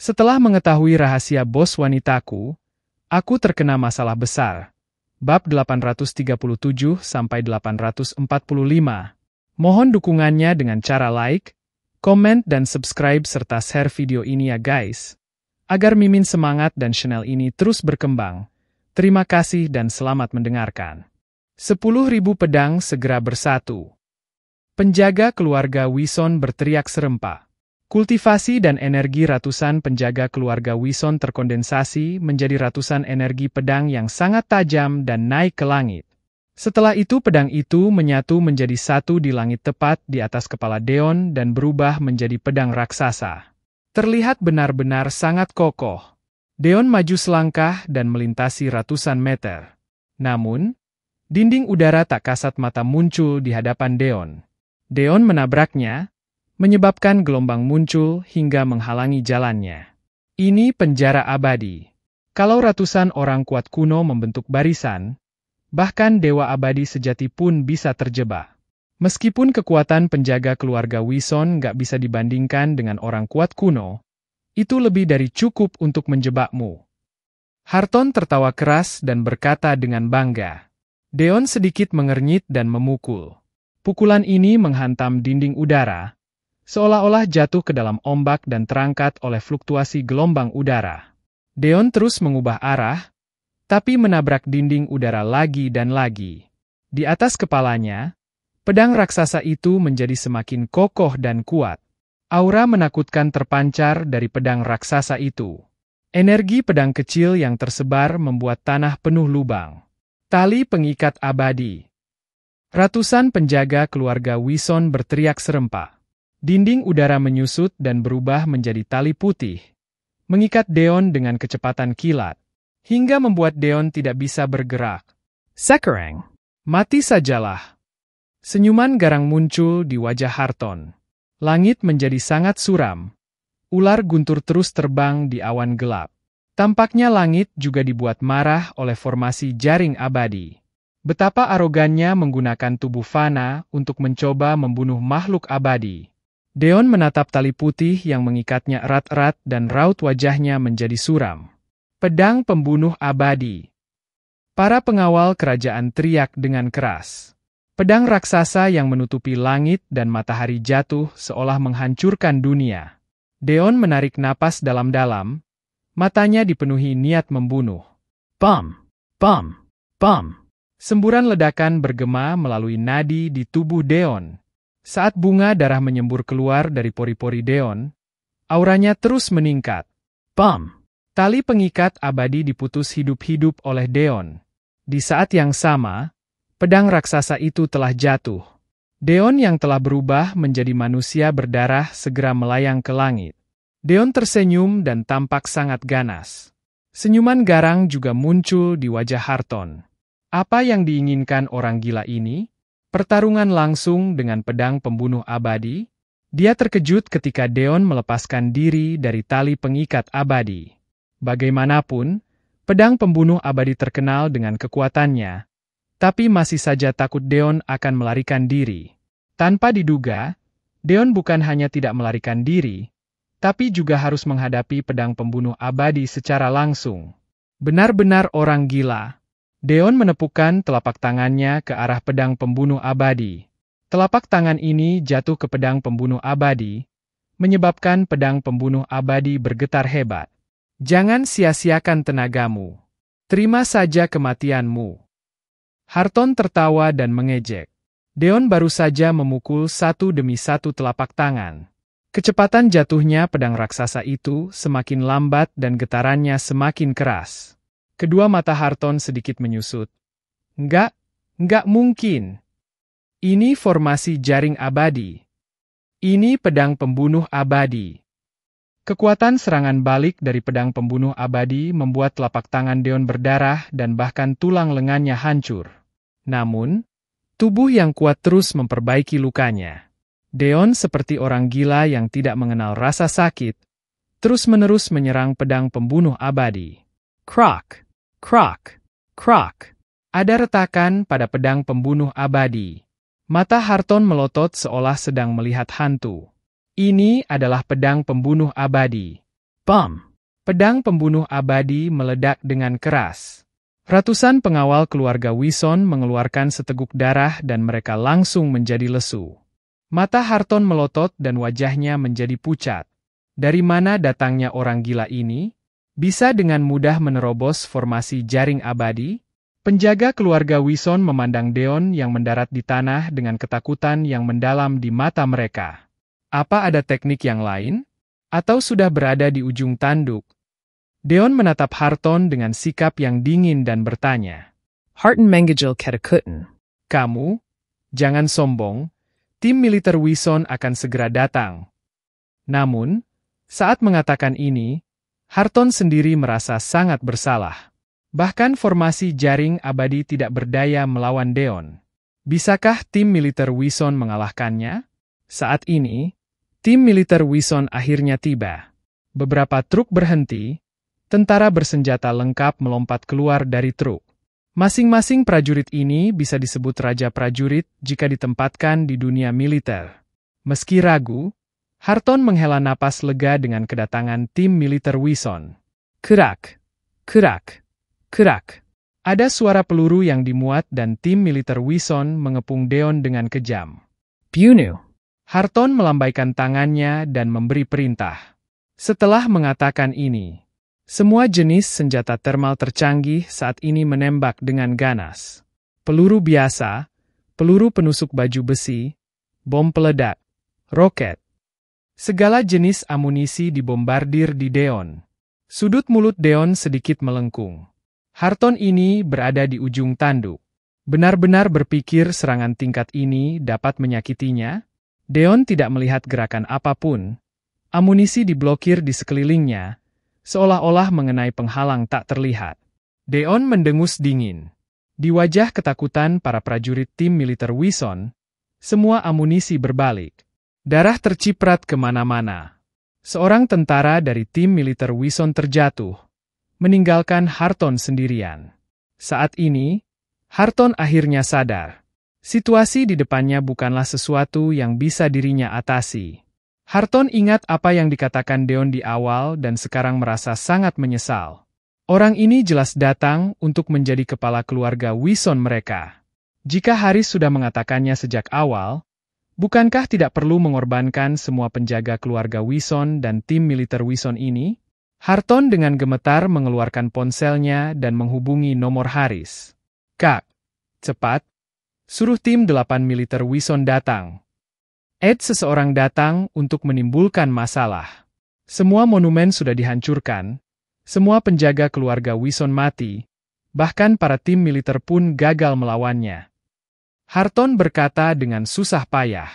Setelah mengetahui rahasia bos wanitaku, aku terkena masalah besar. Bab 837-845. Mohon dukungannya dengan cara like, komen dan subscribe serta share video ini ya guys. Agar Mimin semangat dan channel ini terus berkembang. Terima kasih dan selamat mendengarkan. 10.000 pedang segera bersatu. Penjaga keluarga Wison berteriak serempak. Kultivasi dan energi ratusan penjaga keluarga Wison terkondensasi menjadi ratusan energi pedang yang sangat tajam dan naik ke langit. Setelah itu pedang itu menyatu menjadi satu di langit tepat di atas kepala Deon dan berubah menjadi pedang raksasa. Terlihat benar-benar sangat kokoh. Deon maju selangkah dan melintasi ratusan meter. Namun, dinding udara tak kasat mata muncul di hadapan Deon. Deon menabraknya, menyebabkan gelombang muncul hingga menghalangi jalannya. Ini penjara abadi. Kalau ratusan orang kuat kuno membentuk barisan, bahkan dewa abadi sejati pun bisa terjebak. Meskipun kekuatan penjaga keluarga Wison nggak bisa dibandingkan dengan orang kuat kuno, itu lebih dari cukup untuk menjebakmu. Harton tertawa keras dan berkata dengan bangga. Deon sedikit mengernyit dan memukul. Pukulan ini menghantam dinding udara, seolah-olah jatuh ke dalam ombak dan terangkat oleh fluktuasi gelombang udara. Deon terus mengubah arah, tapi menabrak dinding udara lagi dan lagi. Di atas kepalanya, pedang raksasa itu menjadi semakin kokoh dan kuat. Aura menakutkan terpancar dari pedang raksasa itu. Energi pedang kecil yang tersebar membuat tanah penuh lubang. Tali pengikat abadi. Ratusan penjaga keluarga Wison berteriak serempak. Dinding udara menyusut dan berubah menjadi tali putih, mengikat Deon dengan kecepatan kilat, hingga membuat Deon tidak bisa bergerak. Sekarang, mati sajalah. Senyuman garang muncul di wajah Harton. Langit menjadi sangat suram. Ular guntur terus terbang di awan gelap. Tampaknya langit juga dibuat marah oleh formasi jaring abadi. Betapa arogannya menggunakan tubuh fana untuk mencoba membunuh makhluk abadi. Deon menatap tali putih yang mengikatnya erat-erat dan raut wajahnya menjadi suram. Pedang pembunuh abadi. Para pengawal kerajaan teriak dengan keras. Pedang raksasa yang menutupi langit dan matahari jatuh seolah menghancurkan dunia. Deon menarik napas dalam-dalam, matanya dipenuhi niat membunuh. Pam, pam, pam. Semburan ledakan bergema melalui nadi di tubuh Deon. Saat bunga darah menyembur keluar dari pori-pori Deon, auranya terus meningkat. Pam! Tali pengikat abadi diputus hidup-hidup oleh Deon. Di saat yang sama, pedang raksasa itu telah jatuh. Deon yang telah berubah menjadi manusia berdarah segera melayang ke langit. Deon tersenyum dan tampak sangat ganas. Senyuman garang juga muncul di wajah Harton. Apa yang diinginkan orang gila ini? Pertarungan langsung dengan pedang pembunuh abadi? Dia terkejut ketika Deon melepaskan diri dari tali pengikat abadi. Bagaimanapun, pedang pembunuh abadi terkenal dengan kekuatannya, tapi masih saja takut Deon akan melarikan diri. Tanpa diduga, Deon bukan hanya tidak melarikan diri, tapi juga harus menghadapi pedang pembunuh abadi secara langsung. Benar-benar orang gila. Deon menepukkan telapak tangannya ke arah pedang pembunuh abadi. Telapak tangan ini jatuh ke pedang pembunuh abadi, menyebabkan pedang pembunuh abadi bergetar hebat. Jangan sia-siakan tenagamu. Terima saja kematianmu. Harton tertawa dan mengejek. Deon baru saja memukul satu demi satu telapak tangan. Kecepatan jatuhnya pedang raksasa itu semakin lambat dan getarannya semakin keras. Kedua mata Harton sedikit menyusut. Enggak mungkin. Ini formasi jaring abadi. Ini pedang pembunuh abadi. Kekuatan serangan balik dari pedang pembunuh abadi membuat telapak tangan Deon berdarah dan bahkan tulang lengannya hancur. Namun, tubuh yang kuat terus memperbaiki lukanya. Deon seperti orang gila yang tidak mengenal rasa sakit, terus-menerus menyerang pedang pembunuh abadi. Krak, krak, krak. Ada retakan pada pedang pembunuh abadi. Mata Harton melotot seolah sedang melihat hantu. Ini adalah pedang pembunuh abadi. Bom! Pedang pembunuh abadi meledak dengan keras. Ratusan pengawal keluarga Wison mengeluarkan seteguk darah dan mereka langsung menjadi lesu. Mata Harton melotot dan wajahnya menjadi pucat. Dari mana datangnya orang gila ini? Bisa dengan mudah menerobos formasi jaring abadi? Penjaga keluarga Wison memandang Deon yang mendarat di tanah dengan ketakutan yang mendalam di mata mereka. Apa ada teknik yang lain? Atau sudah berada di ujung tanduk? Deon menatap Harton dengan sikap yang dingin dan bertanya. Harton mengejel ketakuten. Kamu? Jangan sombong. Tim militer Wison akan segera datang. Namun, saat mengatakan ini, Harton sendiri merasa sangat bersalah. Bahkan formasi jaring abadi tidak berdaya melawan Deon. Bisakah tim militer Wison mengalahkannya? Saat ini, tim militer Wison akhirnya tiba. Beberapa truk berhenti, tentara bersenjata lengkap melompat keluar dari truk. Masing-masing prajurit ini bisa disebut raja prajurit jika ditempatkan di dunia militer. Meski ragu, Harton menghela napas lega dengan kedatangan tim militer Wison. Kerak, kerak, kerak. Ada suara peluru yang dimuat dan tim militer Wison mengepung Deon dengan kejam. Bunuh. Harton melambaikan tangannya dan memberi perintah. Setelah mengatakan ini, semua jenis senjata termal tercanggih saat ini menembak dengan ganas. Peluru biasa, peluru penusuk baju besi, bom peledak, roket. Segala jenis amunisi dibombardir di Deon. Sudut mulut Deon sedikit melengkung. Harton ini berada di ujung tanduk. Benar-benar berpikir serangan tingkat ini dapat menyakitinya? Deon tidak melihat gerakan apapun. Amunisi diblokir di sekelilingnya, seolah-olah mengenai penghalang tak terlihat. Deon mendengus dingin. Di wajah ketakutan para prajurit tim militer Wison, semua amunisi berbalik. Darah terciprat kemana-mana. Seorang tentara dari tim militer Wison terjatuh, meninggalkan Harton sendirian. Saat ini, Harton akhirnya sadar. Situasi di depannya bukanlah sesuatu yang bisa dirinya atasi. Harton ingat apa yang dikatakan Deon di awal dan sekarang merasa sangat menyesal. Orang ini jelas datang untuk menjadi kepala keluarga Wison mereka. Jika Haris sudah mengatakannya sejak awal, bukankah tidak perlu mengorbankan semua penjaga keluarga Wison dan tim militer Wison ini? Harton dengan gemetar mengeluarkan ponselnya dan menghubungi nomor Haris. Kak, cepat, suruh tim 8 militer Wison datang. Seseorang datang untuk menimbulkan masalah. Semua monumen sudah dihancurkan, semua penjaga keluarga Wison mati, bahkan para tim militer pun gagal melawannya. Harton berkata dengan susah payah.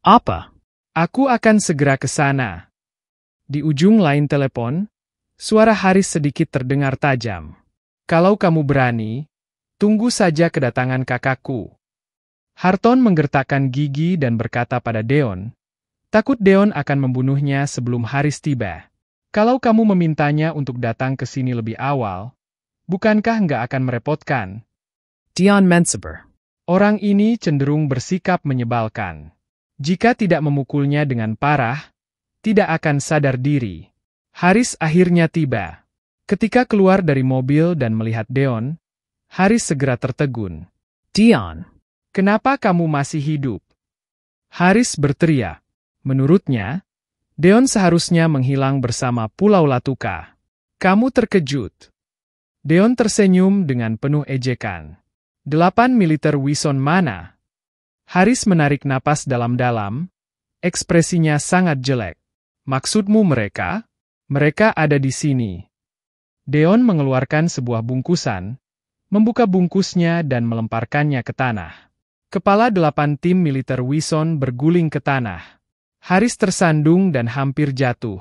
Apa? Aku akan segera ke sana. Di ujung lain telepon, suara Haris sedikit terdengar tajam. Kalau kamu berani, tunggu saja kedatangan kakakku. Harton menggertakkan gigi dan berkata pada Deon, takut Deon akan membunuhnya sebelum Haris tiba. Kalau kamu memintanya untuk datang ke sini lebih awal, bukankah nggak akan merepotkan? Dion Mensaber. Orang ini cenderung bersikap menyebalkan. Jika tidak memukulnya dengan parah, tidak akan sadar diri. Haris akhirnya tiba. Ketika keluar dari mobil dan melihat Deon, Haris segera tertegun. Dion. Kenapa kamu masih hidup? Haris berteriak. Menurutnya, Deon seharusnya menghilang bersama Pulau Latuka. Kamu terkejut. Deon tersenyum dengan penuh ejekan. 8 militer Wison mana? Haris menarik napas dalam-dalam. Ekspresinya sangat jelek. Maksudmu mereka? Mereka ada di sini. Deon mengeluarkan sebuah bungkusan, membuka bungkusnya dan melemparkannya ke tanah. Kepala 8 tim militer Wison berguling ke tanah. Haris tersandung dan hampir jatuh.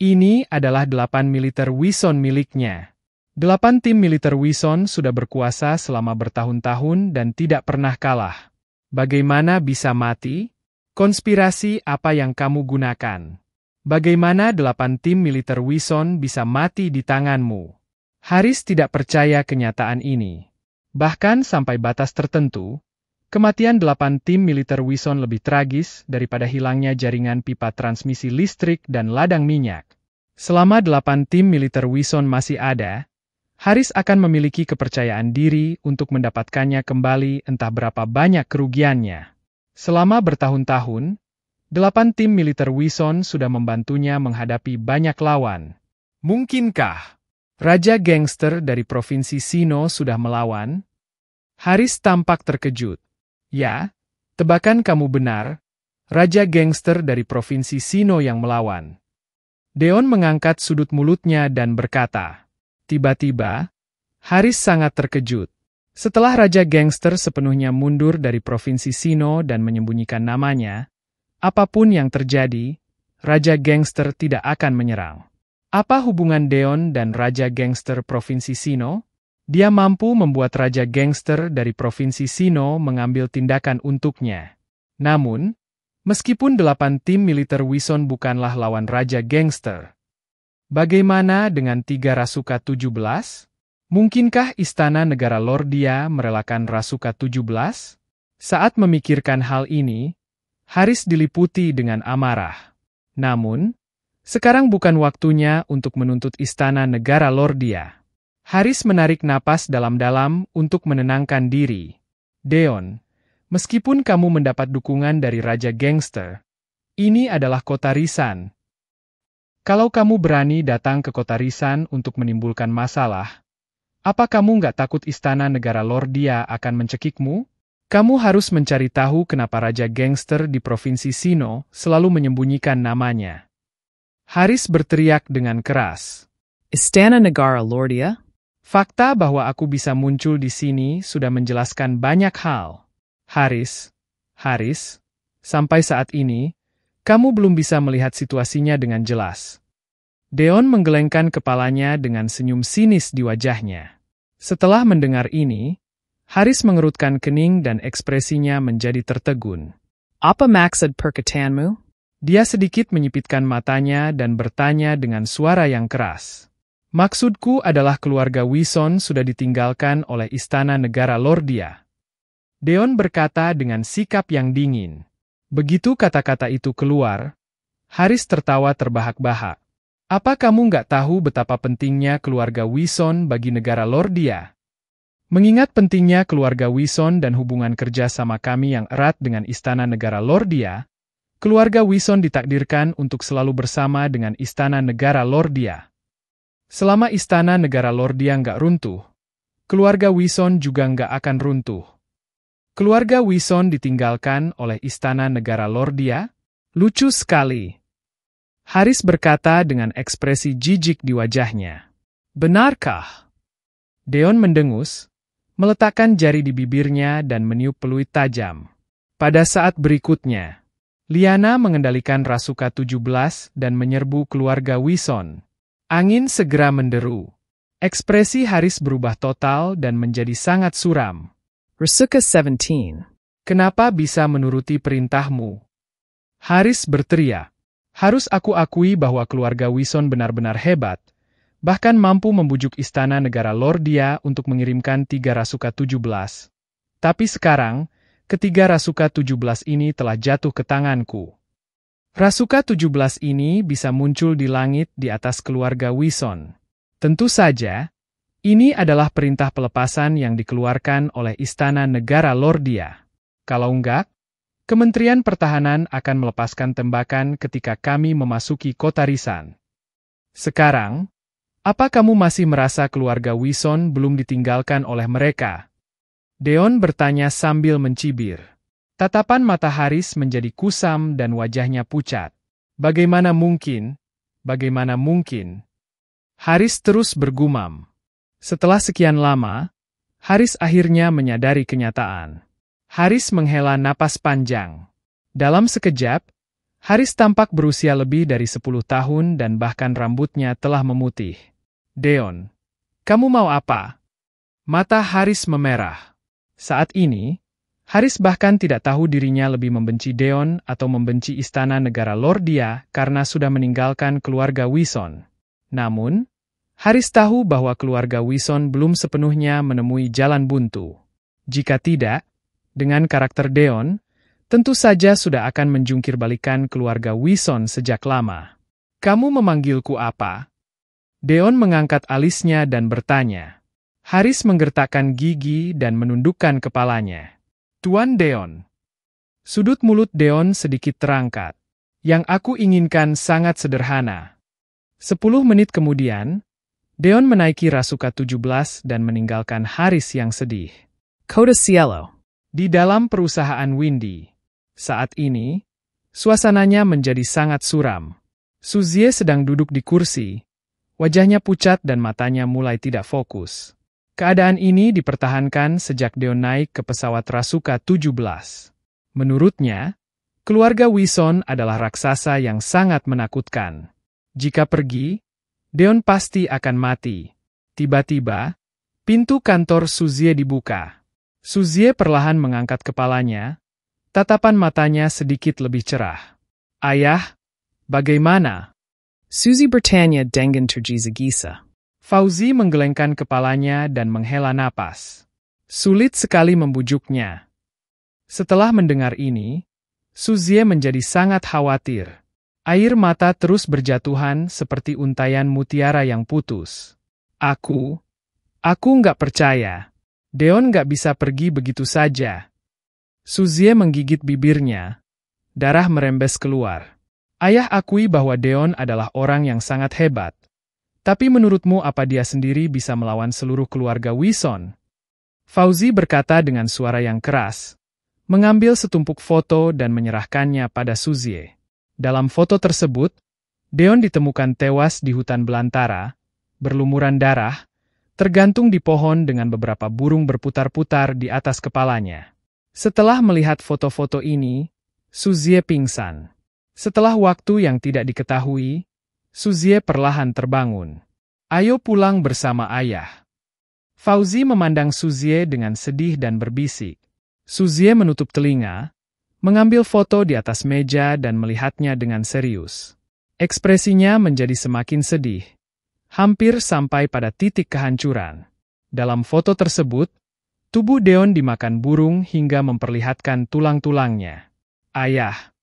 Ini adalah 8 militer Wison miliknya. 8 tim militer Wison sudah berkuasa selama bertahun-tahun dan tidak pernah kalah. Bagaimana bisa mati? Konspirasi apa yang kamu gunakan? Bagaimana 8 tim militer Wison bisa mati di tanganmu? Haris tidak percaya kenyataan ini. Bahkan sampai batas tertentu, kematian 8 tim militer Wison lebih tragis daripada hilangnya jaringan pipa transmisi listrik dan ladang minyak. Selama 8 tim militer Wison masih ada, Haris akan memiliki kepercayaan diri untuk mendapatkannya kembali entah berapa banyak kerugiannya. Selama bertahun-tahun, 8 tim militer Wison sudah membantunya menghadapi banyak lawan. Mungkinkah Raja Gangster dari Provinsi Sino sudah melawan? Haris tampak terkejut. Ya, tebakan kamu benar, Raja Gangster dari Provinsi Sino yang melawan. Deon mengangkat sudut mulutnya dan berkata. Tiba-tiba, Haris sangat terkejut. Setelah Raja Gangster sepenuhnya mundur dari Provinsi Sino dan menyembunyikan namanya, apapun yang terjadi, Raja Gangster tidak akan menyerang. Apa hubungan Deon dan Raja Gangster Provinsi Sino? Dia mampu membuat Raja Gangster dari Provinsi Sino mengambil tindakan untuknya. Namun, meskipun 8 tim militer Wison bukanlah lawan Raja Gangster, bagaimana dengan 3 Rasuka 17? Mungkinkah Istana Negara Lordia merelakan Rasuka 17? Saat memikirkan hal ini, Haris diliputi dengan amarah. Namun, sekarang bukan waktunya untuk menuntut Istana Negara Lordia. Haris menarik napas dalam-dalam untuk menenangkan diri. Deon, meskipun kamu mendapat dukungan dari Raja Gangster, ini adalah kota Risan. Kalau kamu berani datang ke kota Risan untuk menimbulkan masalah, apa kamu nggak takut Istana Negara Lordia akan mencekikmu? Kamu harus mencari tahu kenapa Raja Gangster di Provinsi Sino selalu menyembunyikan namanya. Haris berteriak dengan keras. Istana Negara Lordia? Fakta bahwa aku bisa muncul di sini sudah menjelaskan banyak hal. Haris, sampai saat ini, kamu belum bisa melihat situasinya dengan jelas. Deon menggelengkan kepalanya dengan senyum sinis di wajahnya. Setelah mendengar ini, Haris mengerutkan kening dan ekspresinya menjadi tertegun. Apa maksud perkataanmu? Dia sedikit menyipitkan matanya dan bertanya dengan suara yang keras. Maksudku adalah keluarga Wison sudah ditinggalkan oleh Istana Negara Lordia. Deon berkata dengan sikap yang dingin. Begitu kata-kata itu keluar, Haris tertawa terbahak-bahak. Apa kamu nggak tahu betapa pentingnya keluarga Wison bagi negara Lordia? Mengingat pentingnya keluarga Wison dan hubungan kerja sama kami yang erat dengan Istana Negara Lordia, keluarga Wison ditakdirkan untuk selalu bersama dengan Istana Negara Lordia. Selama Istana Negara Lordia nggak runtuh, keluarga Wison juga nggak akan runtuh. Keluarga Wison ditinggalkan oleh Istana Negara Lordia? Lucu sekali. Haris berkata dengan ekspresi jijik di wajahnya. Benarkah? Deon mendengus, meletakkan jari di bibirnya dan meniup peluit tajam. Pada saat berikutnya, Liana mengendalikan Rasuka 17 dan menyerbu keluarga Wison. Angin segera menderu. Ekspresi Haris berubah total dan menjadi sangat suram. Rasuka 17. Kenapa bisa menuruti perintahmu? Haris berteriak. Harus aku akui bahwa keluarga Wison benar-benar hebat, bahkan mampu membujuk Istana Negara Lordia untuk mengirimkan 3 Rasuka 17. Tapi sekarang, ketiga Rasuka 17 ini telah jatuh ke tanganku. Rasuka 17 ini bisa muncul di langit di atas keluarga Wison. Tentu saja, ini adalah perintah pelepasan yang dikeluarkan oleh Istana Negara Lordia. Kalau enggak, Kementerian Pertahanan akan melepaskan tembakan ketika kami memasuki kota Risan. Sekarang, apa kamu masih merasa keluarga Wison belum ditinggalkan oleh mereka? Deon bertanya sambil mencibir. Tatapan mata Haris menjadi kusam dan wajahnya pucat. Bagaimana mungkin? Bagaimana mungkin? Haris terus bergumam. Setelah sekian lama, Haris akhirnya menyadari kenyataan. Haris menghela napas panjang. Dalam sekejap, Haris tampak berusia lebih dari 10 tahun dan bahkan rambutnya telah memutih. Deon, kamu mau apa? Mata Haris memerah. Saat ini, Haris bahkan tidak tahu dirinya lebih membenci Deon atau membenci Istana Negara Lordia karena sudah meninggalkan keluarga Wison. Namun, Haris tahu bahwa keluarga Wison belum sepenuhnya menemui jalan buntu. Jika tidak, dengan karakter Deon, tentu saja sudah akan menjungkir balikan keluarga Wison sejak lama. Kamu memanggilku apa? Deon mengangkat alisnya dan bertanya. Haris menggertakkan gigi dan menundukkan kepalanya. Tuan Deon. Sudut mulut Deon sedikit terangkat. Yang aku inginkan sangat sederhana. 10 menit kemudian, Deon menaiki Rasuka 17 dan meninggalkan Haris yang sedih. Coda Cielo. Di dalam perusahaan Windy. Saat ini, suasananya menjadi sangat suram. Suzie sedang duduk di kursi. Wajahnya pucat dan matanya mulai tidak fokus. Keadaan ini dipertahankan sejak Deon naik ke pesawat Rasuka 17. Menurutnya, keluarga Wison adalah raksasa yang sangat menakutkan. Jika pergi, Deon pasti akan mati. Tiba-tiba, pintu kantor Suzie dibuka. Suzie perlahan mengangkat kepalanya, tatapan matanya sedikit lebih cerah. Ayah, bagaimana? Suzy Britannia dengan tergisa-gisa. Fauzi menggelengkan kepalanya dan menghela napas. Sulit sekali membujuknya. Setelah mendengar ini, Suzie menjadi sangat khawatir. Air mata terus berjatuhan seperti untaian mutiara yang putus. Aku nggak percaya. Deon nggak bisa pergi begitu saja. Suzie menggigit bibirnya. Darah merembes keluar. Ayah akui bahwa Deon adalah orang yang sangat hebat. Tapi menurutmu apa dia sendiri bisa melawan seluruh keluarga Wison? Fauzi berkata dengan suara yang keras, mengambil setumpuk foto dan menyerahkannya pada Suzie. Dalam foto tersebut, Deon ditemukan tewas di hutan belantara, berlumuran darah, tergantung di pohon dengan beberapa burung berputar-putar di atas kepalanya. Setelah melihat foto-foto ini, Suzie pingsan. Setelah waktu yang tidak diketahui, Suzie perlahan terbangun. Ayo pulang bersama ayah. Fauzi memandang Suzie dengan sedih dan berbisik. Suzie menutup telinga, mengambil foto di atas meja dan melihatnya dengan serius. Ekspresinya menjadi semakin sedih, hampir sampai pada titik kehancuran. Dalam foto tersebut, tubuh Deon dimakan burung hingga memperlihatkan tulang-tulangnya. Ayah,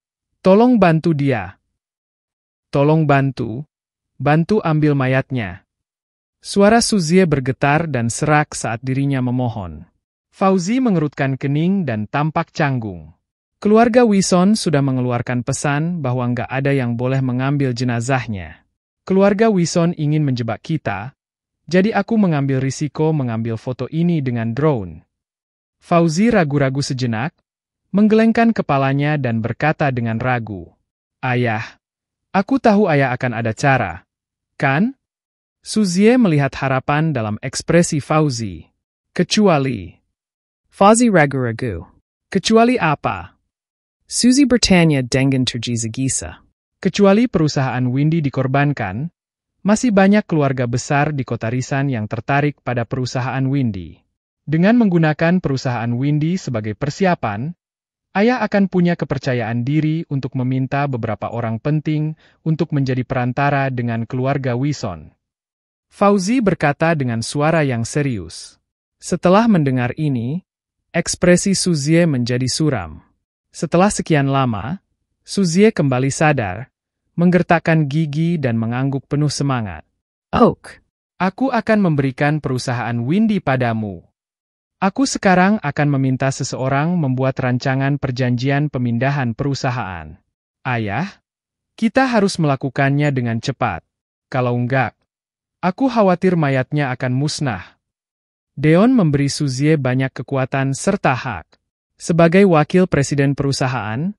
tolong bantu dia. Tolong bantu ambil mayatnya. Suara Suzie bergetar dan serak saat dirinya memohon. Fauzi mengerutkan kening dan tampak canggung. Keluarga Wison sudah mengeluarkan pesan bahwa nggak ada yang boleh mengambil jenazahnya. Keluarga Wison ingin menjebak kita, jadi aku mengambil risiko mengambil foto ini dengan drone. Fauzi ragu-ragu sejenak, menggelengkan kepalanya dan berkata dengan ragu. Ayah, aku tahu ayah akan ada cara, kan? Suzie melihat harapan dalam ekspresi Fauzi. Kecuali. Fauzi ragu-ragu. Kecuali apa? Suzy Britannia dengan tergisa-gisa. Kecuali perusahaan Windy dikorbankan, masih banyak keluarga besar di kota Risan yang tertarik pada perusahaan Windy. Dengan menggunakan perusahaan Windy sebagai persiapan, ayah akan punya kepercayaan diri untuk meminta beberapa orang penting untuk menjadi perantara dengan keluarga Wison. Fauzi berkata dengan suara yang serius. Setelah mendengar ini, ekspresi Suzie menjadi suram. Setelah sekian lama, Suzie kembali sadar, menggertakkan gigi dan mengangguk penuh semangat. Oak. Aku akan memberikan perusahaan Windy padamu. Aku sekarang akan meminta seseorang membuat rancangan perjanjian pemindahan perusahaan. Ayah, kita harus melakukannya dengan cepat. Kalau enggak, aku khawatir mayatnya akan musnah. Deon memberi Suzie banyak kekuatan serta hak. Sebagai wakil presiden perusahaan,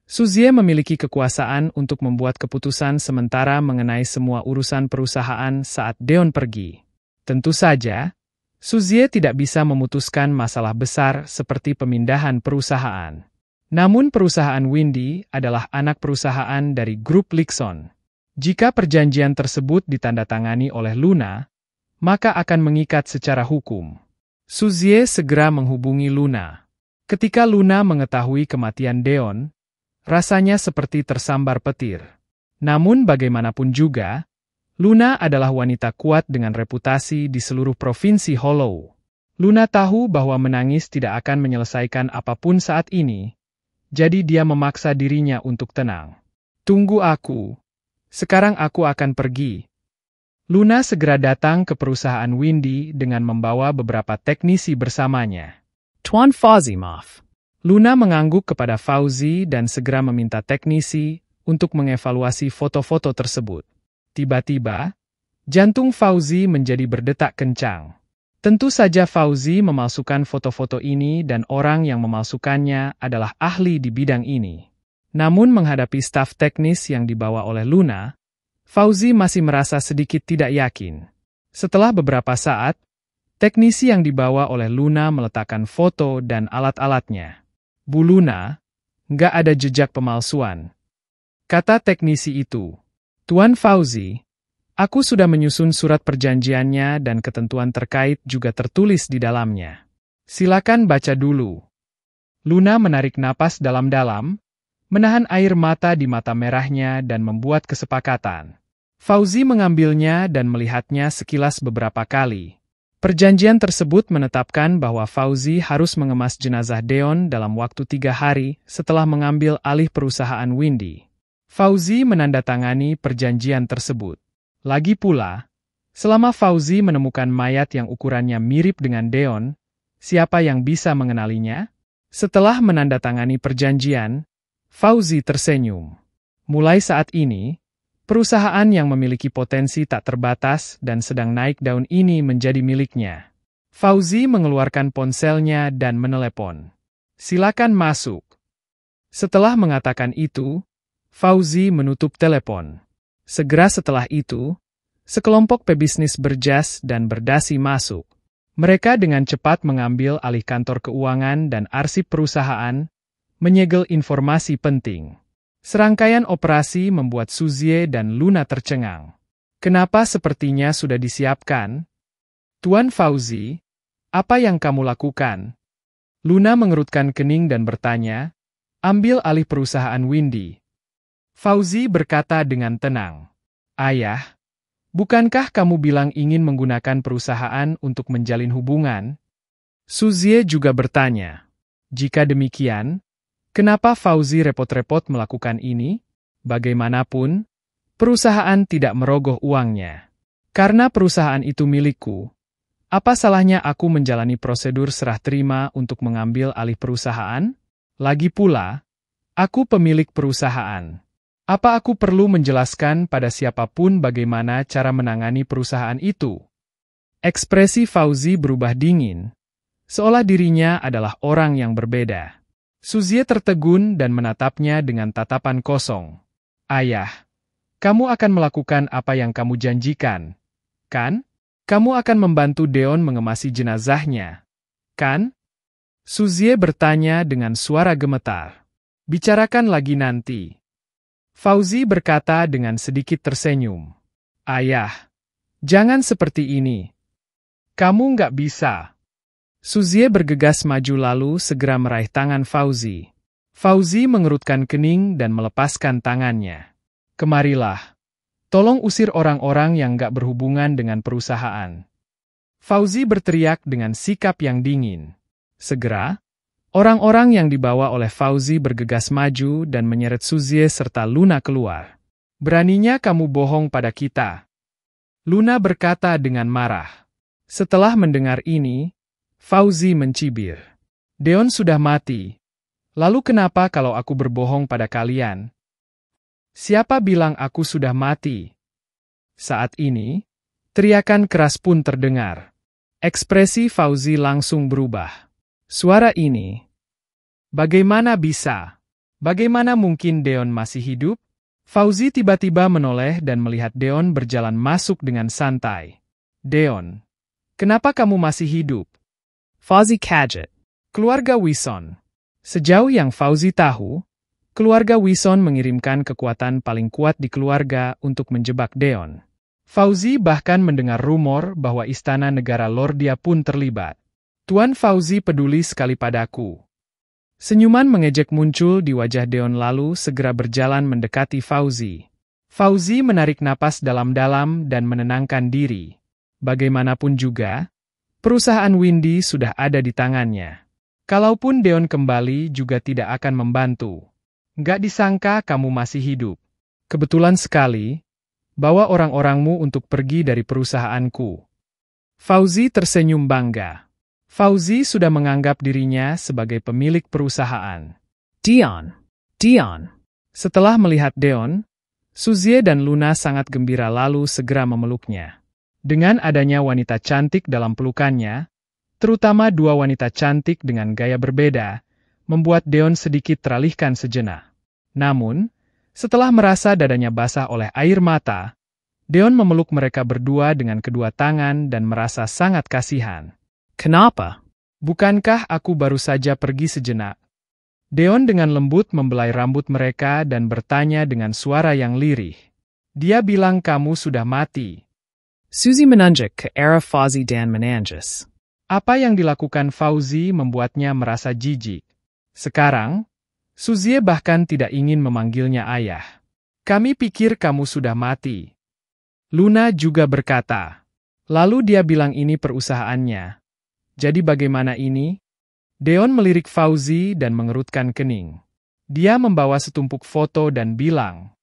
Suzie memiliki kekuasaan untuk membuat keputusan sementara mengenai semua urusan perusahaan saat Deon pergi. Tentu saja, Suzie tidak bisa memutuskan masalah besar seperti pemindahan perusahaan. Namun perusahaan Windy adalah anak perusahaan dari grup Lixon. Jika perjanjian tersebut ditandatangani oleh Luna, maka akan mengikat secara hukum. Suzie segera menghubungi Luna. Ketika Luna mengetahui kematian Deon, rasanya seperti tersambar petir. Namun bagaimanapun juga, Luna adalah wanita kuat dengan reputasi di seluruh provinsi Hollow. Luna tahu bahwa menangis tidak akan menyelesaikan apapun saat ini, jadi dia memaksa dirinya untuk tenang. Tunggu aku. Sekarang aku akan pergi. Luna segera datang ke perusahaan Windy dengan membawa beberapa teknisi bersamanya. Tuan Fauzi, maaf. Luna mengangguk kepada Fauzi dan segera meminta teknisi untuk mengevaluasi foto-foto tersebut. Tiba-tiba, jantung Fauzi menjadi berdetak kencang. Tentu saja Fauzi memalsukan foto-foto ini dan orang yang memalsukannya adalah ahli di bidang ini. Namun menghadapi staf teknis yang dibawa oleh Luna, Fauzi masih merasa sedikit tidak yakin. Setelah beberapa saat, teknisi yang dibawa oleh Luna meletakkan foto dan alat-alatnya. Bu Luna, nggak ada jejak pemalsuan. Kata teknisi itu, Tuan Fauzi, aku sudah menyusun surat perjanjiannya dan ketentuan terkait juga tertulis di dalamnya. Silakan baca dulu. Luna menarik napas dalam-dalam, menahan air mata di mata merahnya dan membuat kesepakatan. Fauzi mengambilnya dan melihatnya sekilas beberapa kali. Perjanjian tersebut menetapkan bahwa Fauzi harus mengemas jenazah Deon dalam waktu 3 hari setelah mengambil alih perusahaan Windy. Fauzi menandatangani perjanjian tersebut. Lagi pula, selama Fauzi menemukan mayat yang ukurannya mirip dengan Deon, siapa yang bisa mengenalinya? Setelah menandatangani perjanjian, Fauzi tersenyum. Mulai saat ini, perusahaan yang memiliki potensi tak terbatas dan sedang naik daun ini menjadi miliknya. Fauzi mengeluarkan ponselnya dan menelepon. Silakan masuk. Setelah mengatakan itu, Fauzi menutup telepon. Segera setelah itu, sekelompok pebisnis berjas dan berdasi masuk. Mereka dengan cepat mengambil alih kantor keuangan dan arsip perusahaan, menyegel informasi penting. Serangkaian operasi membuat Suzie dan Luna tercengang. Kenapa sepertinya sudah disiapkan? Tuan Fauzi, apa yang kamu lakukan? Luna mengerutkan kening dan bertanya, ambil alih perusahaan Windy. Fauzi berkata dengan tenang, Ayah, bukankah kamu bilang ingin menggunakan perusahaan untuk menjalin hubungan? Suzie juga bertanya, jika demikian, kenapa Fauzi repot-repot melakukan ini? Bagaimanapun, perusahaan tidak merogoh uangnya. Karena perusahaan itu milikku, apa salahnya aku menjalani prosedur serah terima untuk mengambil alih perusahaan? Lagi pula, aku pemilik perusahaan. Apa aku perlu menjelaskan pada siapapun bagaimana cara menangani perusahaan itu? Ekspresi Fauzi berubah dingin, seolah dirinya adalah orang yang berbeda. Suzie tertegun dan menatapnya dengan tatapan kosong. Ayah, kamu akan melakukan apa yang kamu janjikan, kan? Kamu akan membantu Deon mengemasi jenazahnya, kan? Suzie bertanya dengan suara gemetar. Bicarakan lagi nanti. Fauzi berkata dengan sedikit tersenyum. Ayah, jangan seperti ini. Kamu nggak bisa. Suzie bergegas maju lalu segera meraih tangan Fauzi. Fauzi mengerutkan kening dan melepaskan tangannya. Kemarilah. Tolong usir orang-orang yang nggak berhubungan dengan perusahaan. Fauzi berteriak dengan sikap yang dingin. Segera, orang-orang yang dibawa oleh Fauzi bergegas maju dan menyeret Suzie serta Luna keluar. Beraninya kamu bohong pada kita. Luna berkata dengan marah. Setelah mendengar ini, Fauzi mencibir. Deon sudah mati. Lalu kenapa kalau aku berbohong pada kalian? Siapa bilang aku sudah mati? Saat ini, teriakan keras pun terdengar. Ekspresi Fauzi langsung berubah. Suara ini. Bagaimana bisa? Bagaimana mungkin Deon masih hidup? Fauzi tiba-tiba menoleh dan melihat Deon berjalan masuk dengan santai. Deon, kenapa kamu masih hidup? Fauzi kaget. Keluarga Wison. Sejauh yang Fauzi tahu, keluarga Wison mengirimkan kekuatan paling kuat di keluarga untuk menjebak Deon. Fauzi bahkan mendengar rumor bahwa istana negara Lordia pun terlibat. Tuan Fauzi peduli sekali padaku. Senyuman mengejek muncul di wajah Deon lalu segera berjalan mendekati Fauzi. Fauzi menarik napas dalam-dalam dan menenangkan diri. Bagaimanapun juga, perusahaan Windy sudah ada di tangannya. Kalaupun Deon kembali juga tidak akan membantu. Nggak disangka kamu masih hidup. Kebetulan sekali, bawa orang-orangmu untuk pergi dari perusahaanku. Fauzi tersenyum bangga. Fauzi sudah menganggap dirinya sebagai pemilik perusahaan. Dion. Setelah melihat Deon, Suzie dan Luna sangat gembira lalu segera memeluknya. Dengan adanya wanita cantik dalam pelukannya, terutama dua wanita cantik dengan gaya berbeda, membuat Deon sedikit teralihkan sejenak. Namun, setelah merasa dadanya basah oleh air mata, Deon memeluk mereka berdua dengan kedua tangan dan merasa sangat kasihan. Kenapa? Bukankah aku baru saja pergi sejenak? Deon dengan lembut membelai rambut mereka dan bertanya dengan suara yang lirih. Dia bilang kamu sudah mati. Suzy menunjuk ke arah Fauzi dan menangis. Apa yang dilakukan Fauzi membuatnya merasa jijik. Sekarang, Suzie bahkan tidak ingin memanggilnya ayah. Kami pikir kamu sudah mati. Luna juga berkata. Lalu dia bilang ini perusahaannya. Jadi bagaimana ini? Deon melirik Fauzi dan mengerutkan kening. Dia membawa setumpuk foto dan bilang.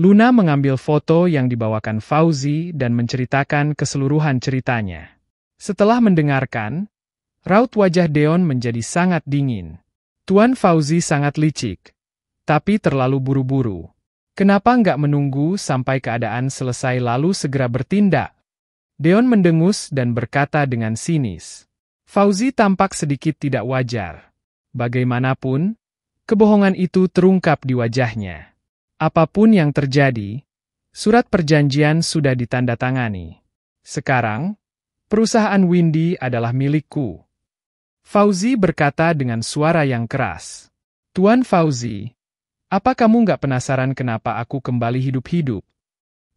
Luna mengambil foto yang dibawakan Fauzi dan menceritakan keseluruhan ceritanya. Setelah mendengarkan, raut wajah Deon menjadi sangat dingin. Tuan Fauzi sangat licik, tapi terlalu buru-buru. Kenapa nggak menunggu sampai keadaan selesai lalu segera bertindak? Deon mendengus dan berkata dengan sinis. Fauzi tampak sedikit tidak wajar. Bagaimanapun, kebohongan itu terungkap di wajahnya. Apapun yang terjadi, surat perjanjian sudah ditandatangani. Sekarang, perusahaan Windy adalah milikku. Fauzi berkata dengan suara yang keras. Tuan Fauzi, apa kamu nggak penasaran kenapa aku kembali hidup-hidup?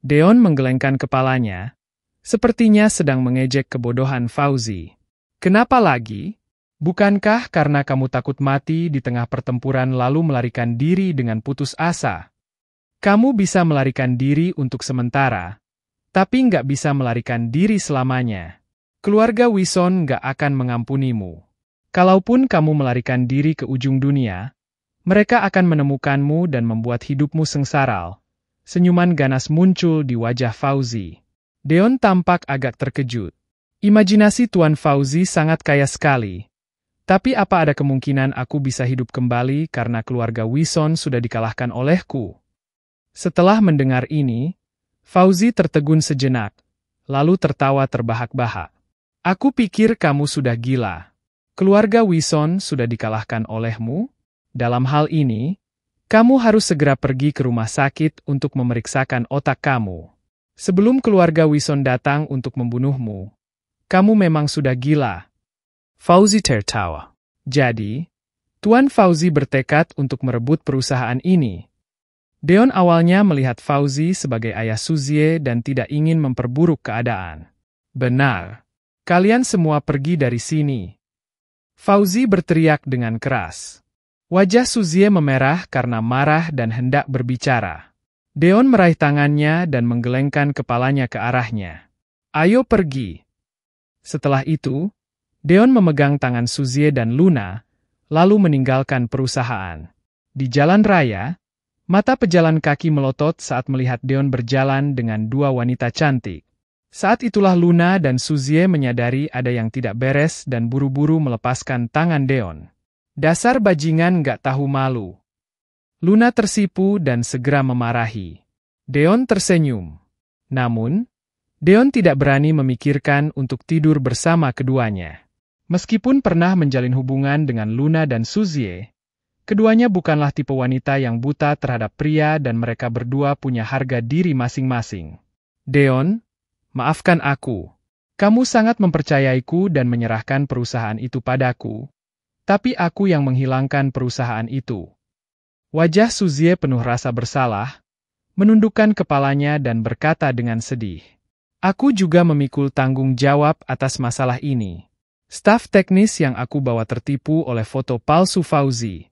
Deon menggelengkan kepalanya, sepertinya sedang mengejek kebodohan Fauzi. Kenapa lagi? Bukankah karena kamu takut mati di tengah pertempuran lalu melarikan diri dengan putus asa? Kamu bisa melarikan diri untuk sementara, tapi nggak bisa melarikan diri selamanya. Keluarga Wison nggak akan mengampunimu. Kalaupun kamu melarikan diri ke ujung dunia, mereka akan menemukanmu dan membuat hidupmu sengsara. Senyuman ganas muncul di wajah Fauzi. Deon tampak agak terkejut. Imajinasi Tuan Fauzi sangat kaya sekali. Tapi apa ada kemungkinan aku bisa hidup kembali karena keluarga Wison sudah dikalahkan olehku? Setelah mendengar ini, Fauzi tertegun sejenak, lalu tertawa terbahak-bahak. Aku pikir kamu sudah gila. Keluarga Wison sudah dikalahkan olehmu? Dalam hal ini, kamu harus segera pergi ke rumah sakit untuk memeriksakan otak kamu. Sebelum keluarga Wison datang untuk membunuhmu, kamu memang sudah gila. Fauzi tertawa. Jadi, Tuan Fauzi bertekad untuk merebut perusahaan ini. Deon awalnya melihat Fauzi sebagai ayah Suzie dan tidak ingin memperburuk keadaan. Benar. Kalian semua pergi dari sini. Fauzi berteriak dengan keras. Wajah Suzie memerah karena marah dan hendak berbicara. Deon meraih tangannya dan menggelengkan kepalanya ke arahnya. Ayo pergi. Setelah itu, Deon memegang tangan Suzie dan Luna, lalu meninggalkan perusahaan. Di jalan raya, mata pejalan kaki melotot saat melihat Deon berjalan dengan dua wanita cantik. Saat itulah Luna dan Suzie menyadari ada yang tidak beres dan buru-buru melepaskan tangan Deon. Dasar bajingan nggak tahu malu. Luna tersipu dan segera memarahi. Deon tersenyum. Namun, Deon tidak berani memikirkan untuk tidur bersama keduanya. Meskipun pernah menjalin hubungan dengan Luna dan Suzie, keduanya bukanlah tipe wanita yang buta terhadap pria dan mereka berdua punya harga diri masing-masing. Deon, maafkan aku. Kamu sangat mempercayaiku dan menyerahkan perusahaan itu padaku, tapi aku yang menghilangkan perusahaan itu. Wajah Suzie penuh rasa bersalah, menundukkan kepalanya dan berkata dengan sedih. Aku juga memikul tanggung jawab atas masalah ini. Staf teknis yang aku bawa tertipu oleh foto palsu Fauzi.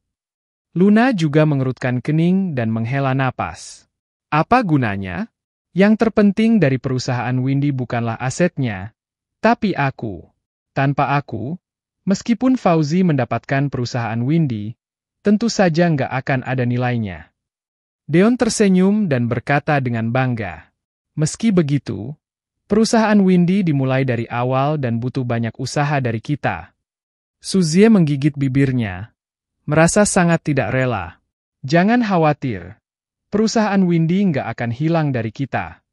Luna juga mengerutkan kening dan menghela napas. Apa gunanya? Yang terpenting dari perusahaan Windy bukanlah asetnya, tapi aku. Tanpa aku, meskipun Fauzi mendapatkan perusahaan Windy, tentu saja nggak akan ada nilainya. Deon tersenyum dan berkata dengan bangga. Meski begitu, perusahaan Windy dimulai dari awal dan butuh banyak usaha dari kita. Suzie menggigit bibirnya, merasa sangat tidak rela. Jangan khawatir, perusahaan Windy nggak akan hilang dari kita.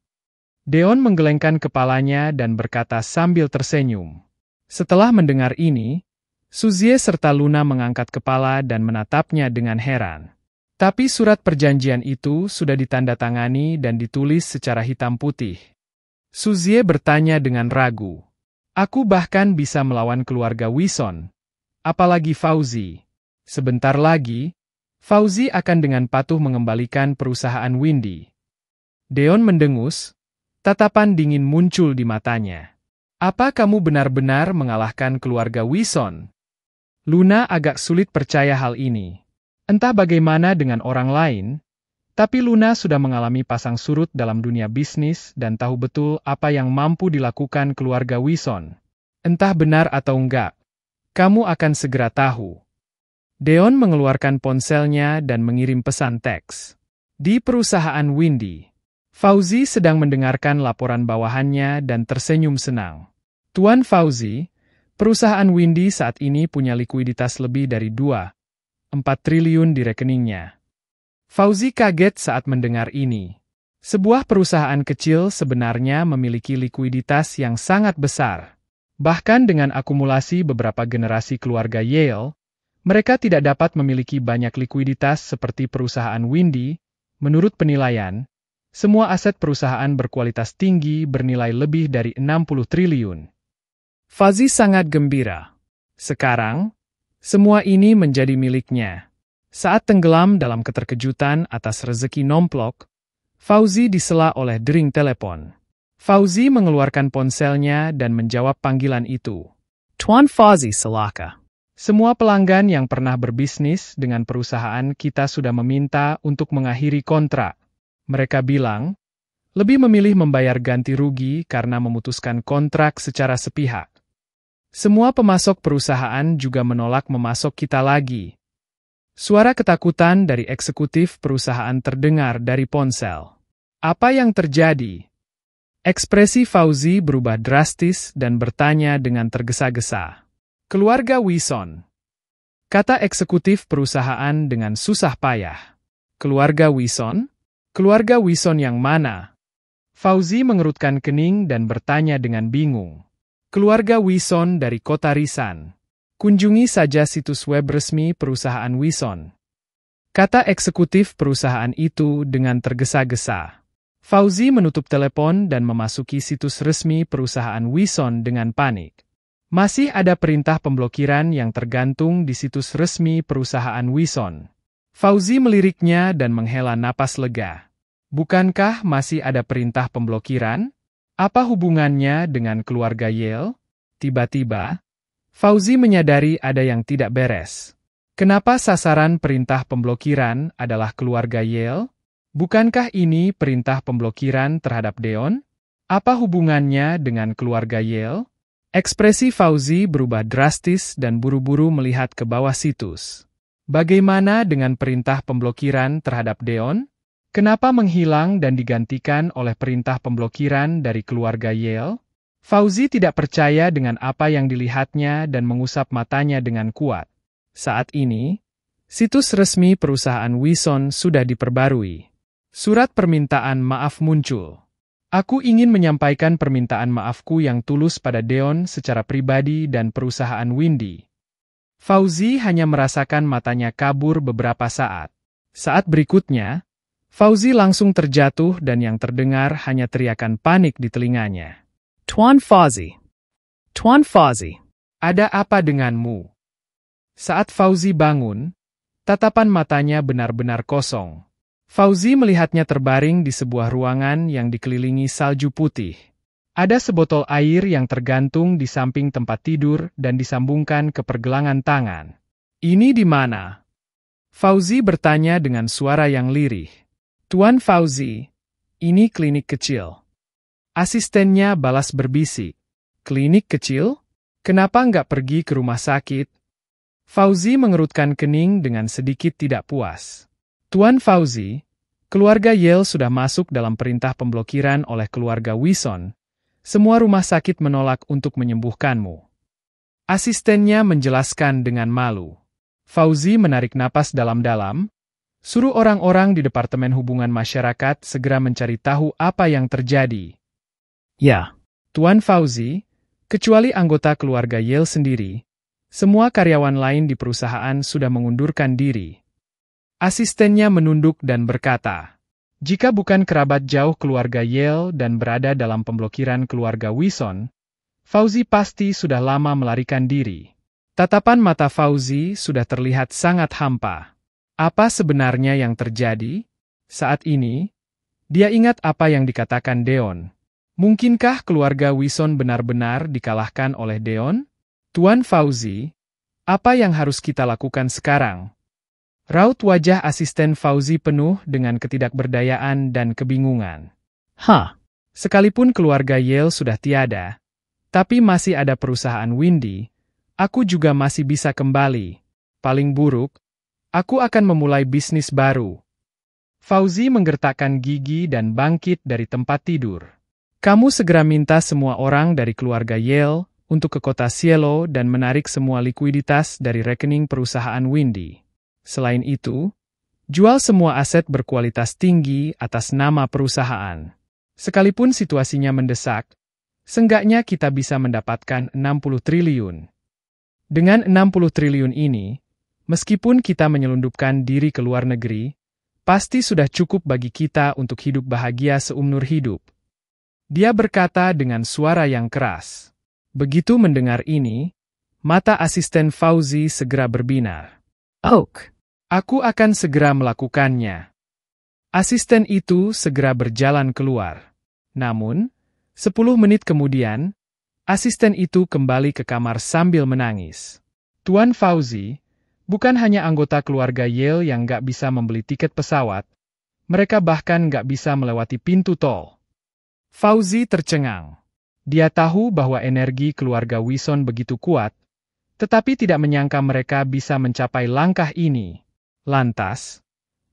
Deon menggelengkan kepalanya dan berkata sambil tersenyum. Setelah mendengar ini, Suzie serta Luna mengangkat kepala dan menatapnya dengan heran. Tapi surat perjanjian itu sudah ditandatangani dan ditulis secara hitam putih. Suzie bertanya dengan ragu. Aku bahkan bisa melawan keluarga Wison. Apalagi Fauzi. Sebentar lagi, Fauzi akan dengan patuh mengembalikan perusahaan Windy. Deon mendengus, tatapan dingin muncul di matanya. Apa kamu benar-benar mengalahkan keluarga Wison? Luna agak sulit percaya hal ini. Entah bagaimana dengan orang lain, tapi Luna sudah mengalami pasang surut dalam dunia bisnis dan tahu betul apa yang mampu dilakukan keluarga Wison. Entah benar atau enggak, kamu akan segera tahu. Deon mengeluarkan ponselnya dan mengirim pesan teks. Di perusahaan Windy, Fauzi sedang mendengarkan laporan bawahannya dan tersenyum senang. Tuan Fauzi, perusahaan Windy saat ini punya likuiditas lebih dari 4 triliun di rekeningnya. Fauzi kaget saat mendengar ini. Sebuah perusahaan kecil sebenarnya memiliki likuiditas yang sangat besar. Bahkan dengan akumulasi beberapa generasi keluarga Yale, mereka tidak dapat memiliki banyak likuiditas seperti perusahaan Windy. Menurut penilaian, semua aset perusahaan berkualitas tinggi bernilai lebih dari 60 triliun. Fauzi sangat gembira. Sekarang, semua ini menjadi miliknya. Saat tenggelam dalam keterkejutan atas rezeki nomplok, Fauzi disela oleh dering telepon. Fauzi mengeluarkan ponselnya dan menjawab panggilan itu. Tuan Fauzi, silakan. Semua pelanggan yang pernah berbisnis dengan perusahaan kita sudah meminta untuk mengakhiri kontrak. Mereka bilang, lebih memilih membayar ganti rugi karena memutuskan kontrak secara sepihak. Semua pemasok perusahaan juga menolak memasok kita lagi. Suara ketakutan dari eksekutif perusahaan terdengar dari ponsel. Apa yang terjadi? Ekspresi Fauzi berubah drastis dan bertanya dengan tergesa-gesa. Keluarga Wison. Kata eksekutif perusahaan dengan susah payah. Keluarga Wison? Keluarga Wison yang mana? Fauzi mengerutkan kening dan bertanya dengan bingung. Keluarga Wison dari kota Risan. Kunjungi saja situs web resmi perusahaan Wison. Kata eksekutif perusahaan itu dengan tergesa-gesa. Fauzi menutup telepon dan memasuki situs resmi perusahaan Wison dengan panik. Masih ada perintah pemblokiran yang tergantung di situs resmi perusahaan Wison. Fauzi meliriknya dan menghela napas lega. Bukankah masih ada perintah pemblokiran? Apa hubungannya dengan keluarga Yale? Tiba-tiba, Fauzi menyadari ada yang tidak beres. Kenapa sasaran perintah pemblokiran adalah keluarga Yale? Bukankah ini perintah pemblokiran terhadap Deon? Apa hubungannya dengan keluarga Yale? Ekspresi Fauzi berubah drastis dan buru-buru melihat ke bawah situs. Bagaimana dengan perintah pemblokiran terhadap Deon? Kenapa menghilang dan digantikan oleh perintah pemblokiran dari keluarga Yale? Fauzi tidak percaya dengan apa yang dilihatnya dan mengusap matanya dengan kuat. Saat ini, situs resmi perusahaan Wison sudah diperbarui. Surat permintaan maaf muncul. Aku ingin menyampaikan permintaan maafku yang tulus pada Deon secara pribadi dan perusahaan Windy. Fauzi hanya merasakan matanya kabur beberapa saat. Saat berikutnya, Fauzi langsung terjatuh dan yang terdengar hanya teriakan panik di telinganya. Tuan Fauzi. Tuan Fauzi. Ada apa denganmu? Saat Fauzi bangun, tatapan matanya benar-benar kosong. Fauzi melihatnya terbaring di sebuah ruangan yang dikelilingi salju putih. Ada sebotol air yang tergantung di samping tempat tidur dan disambungkan ke pergelangan tangan. Ini di mana? Fauzi bertanya dengan suara yang lirih. Tuan Fauzi, ini klinik kecil. Asistennya balas berbisik. Klinik kecil? Kenapa nggak pergi ke rumah sakit? Fauzi mengerutkan kening dengan sedikit tidak puas. Tuan Fauzi, Keluarga Yale sudah masuk dalam perintah pemblokiran oleh keluarga Wison. Semua rumah sakit menolak untuk menyembuhkanmu. Asistennya menjelaskan dengan malu. Fauzi menarik napas dalam-dalam. Suruh orang-orang di Departemen Hubungan Masyarakat segera mencari tahu apa yang terjadi. Ya, Tuan Fauzi, kecuali anggota keluarga Yale sendiri, semua karyawan lain di perusahaan sudah mengundurkan diri. Asistennya menunduk dan berkata, jika bukan kerabat jauh keluarga Yale dan berada dalam pemblokiran keluarga Wison, Fauzi pasti sudah lama melarikan diri. Tatapan mata Fauzi sudah terlihat sangat hampa. Apa sebenarnya yang terjadi? Saat ini, dia ingat apa yang dikatakan Deon. Mungkinkah keluarga Wison benar-benar dikalahkan oleh Deon? Tuan Fauzi, apa yang harus kita lakukan sekarang? Raut wajah asisten Fauzi penuh dengan ketidakberdayaan dan kebingungan. Sekalipun keluarga Yale sudah tiada, tapi masih ada perusahaan Windy, aku juga masih bisa kembali. Paling buruk, aku akan memulai bisnis baru. Fauzi menggertakkan gigi dan bangkit dari tempat tidur. Kamu segera minta semua orang dari keluarga Yale untuk ke kota Cielo dan menarik semua likuiditas dari rekening perusahaan Windy. Selain itu, jual semua aset berkualitas tinggi atas nama perusahaan. Sekalipun situasinya mendesak, seenggaknya kita bisa mendapatkan 60 triliun. Dengan 60 triliun ini, meskipun kita menyelundupkan diri ke luar negeri, pasti sudah cukup bagi kita untuk hidup bahagia seumur hidup. Dia berkata dengan suara yang keras. Begitu mendengar ini, mata asisten Fauzi segera berbinar. Aku akan segera melakukannya. Asisten itu segera berjalan keluar. Namun, 10 menit kemudian, asisten itu kembali ke kamar sambil menangis. Tuan Fauzi, bukan hanya anggota keluarga Yale yang nggak bisa membeli tiket pesawat, mereka bahkan nggak bisa melewati pintu tol. Fauzi tercengang. Dia tahu bahwa energi keluarga Wison begitu kuat, tetapi tidak menyangka mereka bisa mencapai langkah ini. Lantas,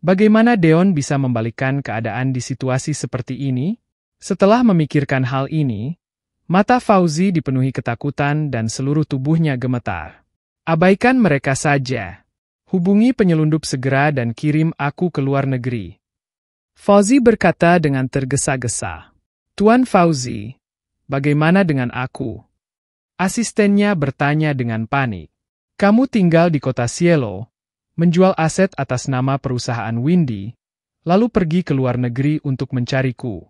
bagaimana Deon bisa membalikkan keadaan di situasi seperti ini? Setelah memikirkan hal ini, mata Fauzi dipenuhi ketakutan dan seluruh tubuhnya gemetar. Abaikan mereka saja. Hubungi penyelundup segera dan kirim aku ke luar negeri. Fauzi berkata dengan tergesa-gesa. Tuan Fauzi, bagaimana dengan aku? Asistennya bertanya dengan panik. Kamu tinggal di kota Cielo, menjual aset atas nama perusahaan Windy, lalu pergi ke luar negeri untuk mencariku.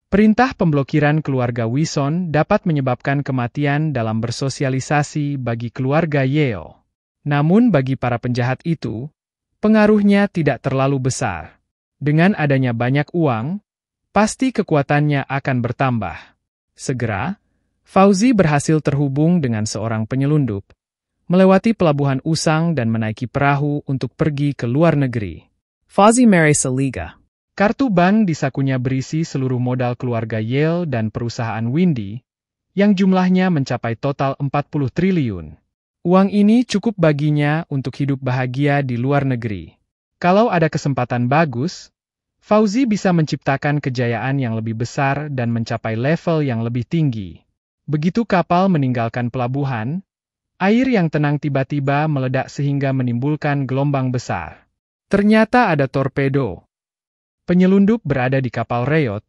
Perintah pemblokiran keluarga Wison dapat menyebabkan kematian dalam bersosialisasi bagi keluarga Yale. Namun bagi para penjahat itu, pengaruhnya tidak terlalu besar. Dengan adanya banyak uang, pasti kekuatannya akan bertambah. Segera, Fauzi berhasil terhubung dengan seorang penyelundup, melewati pelabuhan usang dan menaiki perahu untuk pergi ke luar negeri. Fauzi Mary Saliga. Kartu bank di sakunya berisi seluruh modal keluarga Yale dan perusahaan Windy, yang jumlahnya mencapai total 40 triliun. Uang ini cukup baginya untuk hidup bahagia di luar negeri. Kalau ada kesempatan bagus, Fauzi bisa menciptakan kejayaan yang lebih besar dan mencapai level yang lebih tinggi. Begitu kapal meninggalkan pelabuhan, air yang tenang tiba-tiba meledak sehingga menimbulkan gelombang besar. Ternyata ada torpedo. Penyelundup berada di kapal Reyot,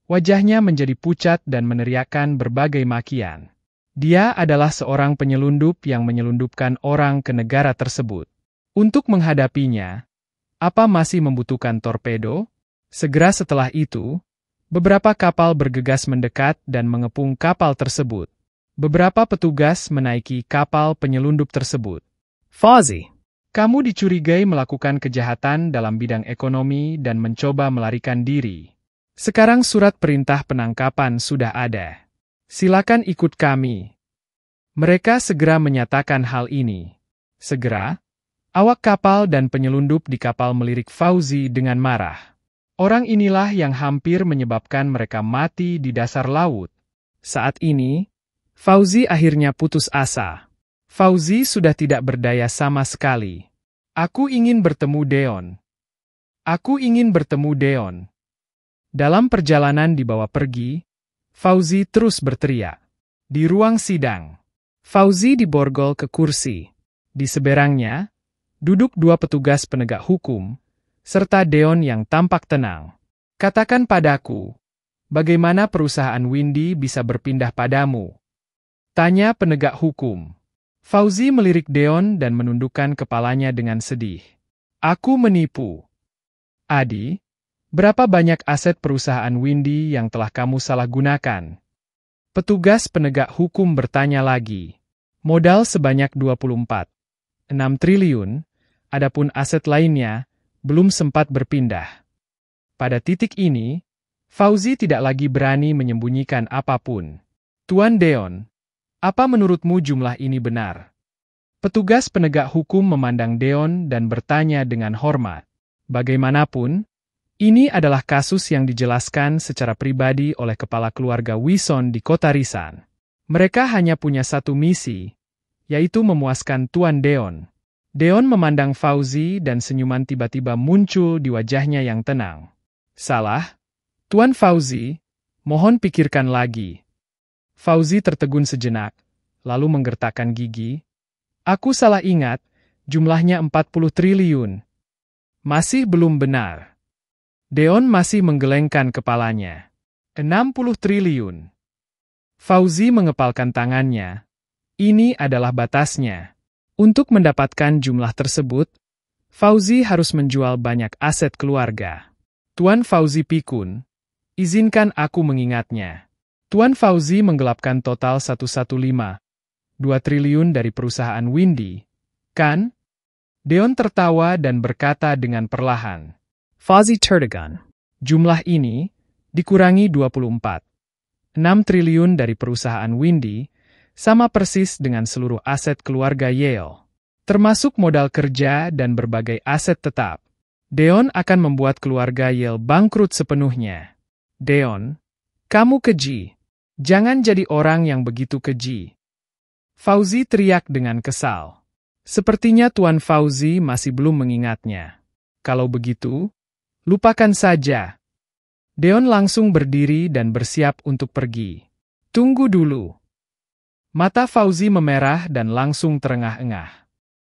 wajahnya menjadi pucat dan meneriakkan berbagai makian. Dia adalah seorang penyelundup yang menyelundupkan orang ke negara tersebut. Untuk menghadapinya, apa masih membutuhkan torpedo? Segera setelah itu, beberapa kapal bergegas mendekat dan mengepung kapal tersebut. Beberapa petugas menaiki kapal penyelundup tersebut. Fauzi, kamu dicurigai melakukan kejahatan dalam bidang ekonomi dan mencoba melarikan diri. Sekarang surat perintah penangkapan sudah ada. Silakan ikut kami. Mereka segera menyatakan hal ini. Segera, awak kapal dan penyelundup di kapal melirik Fauzi dengan marah. Orang inilah yang hampir menyebabkan mereka mati di dasar laut. Saat ini, Fauzi akhirnya putus asa. Fauzi sudah tidak berdaya sama sekali. Aku ingin bertemu Deon. Aku ingin bertemu Deon. Dalam perjalanan dibawa pergi, Fauzi terus berteriak. Di ruang sidang, Fauzi diborgol ke kursi. Di seberangnya, duduk dua petugas penegak hukum, serta Deon yang tampak tenang. Katakan padaku, bagaimana perusahaan Windy bisa berpindah padamu? Tanya penegak hukum. Fauzi melirik Deon dan menundukkan kepalanya dengan sedih. Aku menipu. Adi, berapa banyak aset perusahaan Windy yang telah kamu salahgunakan? Petugas penegak hukum bertanya lagi. Modal sebanyak 24,6 triliun, adapun aset lainnya belum sempat berpindah. Pada titik ini, Fauzi tidak lagi berani menyembunyikan apapun. Tuan Deon, apa menurutmu jumlah ini benar? Petugas penegak hukum memandang Deon dan bertanya dengan hormat. Bagaimanapun, ini adalah kasus yang dijelaskan secara pribadi oleh kepala keluarga Wison di kota Risan. Mereka hanya punya satu misi, yaitu memuaskan Tuan Deon. Deon memandang Fauzi dan senyuman tiba-tiba muncul di wajahnya yang tenang. Salah? Tuan Fauzi, mohon pikirkan lagi. Fauzi tertegun sejenak, lalu menggertakkan gigi. Aku salah ingat, jumlahnya 40 triliun. Masih belum benar. Deon masih menggelengkan kepalanya. 60 triliun. Fauzi mengepalkan tangannya. Ini adalah batasnya. Untuk mendapatkan jumlah tersebut, Fauzi harus menjual banyak aset keluarga. Tuan Fauzi pikun, izinkan aku mengingatnya. Tuan Fauzi menggelapkan total 115,2 triliun dari perusahaan Windy, kan? Deon tertawa dan berkata dengan perlahan. Fauzi tertegun. Jumlah ini dikurangi 24,6 triliun dari perusahaan Windy, sama persis dengan seluruh aset keluarga Yale. Termasuk modal kerja dan berbagai aset tetap. Deon akan membuat keluarga Yale bangkrut sepenuhnya. Deon, kamu keji. Jangan jadi orang yang begitu keji. Fauzi teriak dengan kesal. Sepertinya Tuan Fauzi masih belum mengingatnya. Kalau begitu, lupakan saja. Deon langsung berdiri dan bersiap untuk pergi. Tunggu dulu. Mata Fauzi memerah dan langsung terengah-engah.